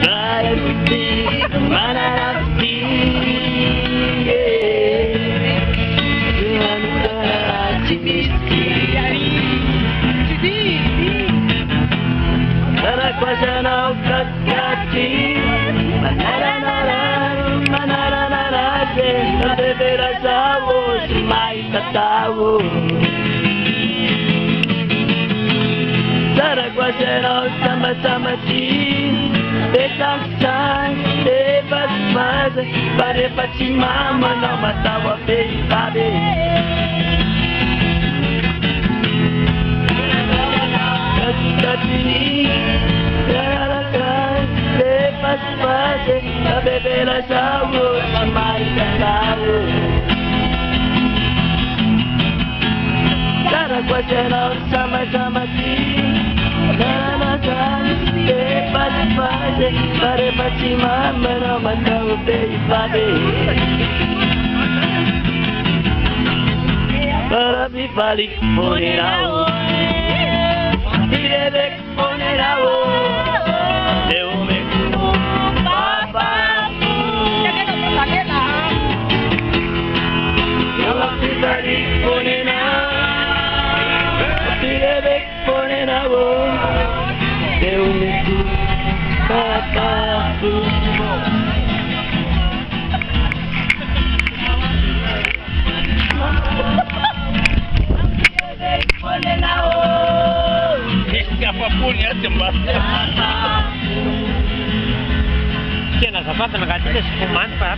Rarasti, manarasti, Sana kakati, manarara, bebera sawo, simai tatawo. Saragwaseno sama-sama si Betaksan, bebas-bas, parepat si mama na matawa baby. Bebera sawo, simai tatawo. Saragwaseno sama-sama si Bebas-bas, parepat si mama na matawa baby. Para bibalik mo niraw, Ampireveko mo niraw, Deumeko papapu. Para bibalik mo niraw, Ampireveko mo niraw, Deumeko papapu. Tiene la zapata, me caché de su fumante para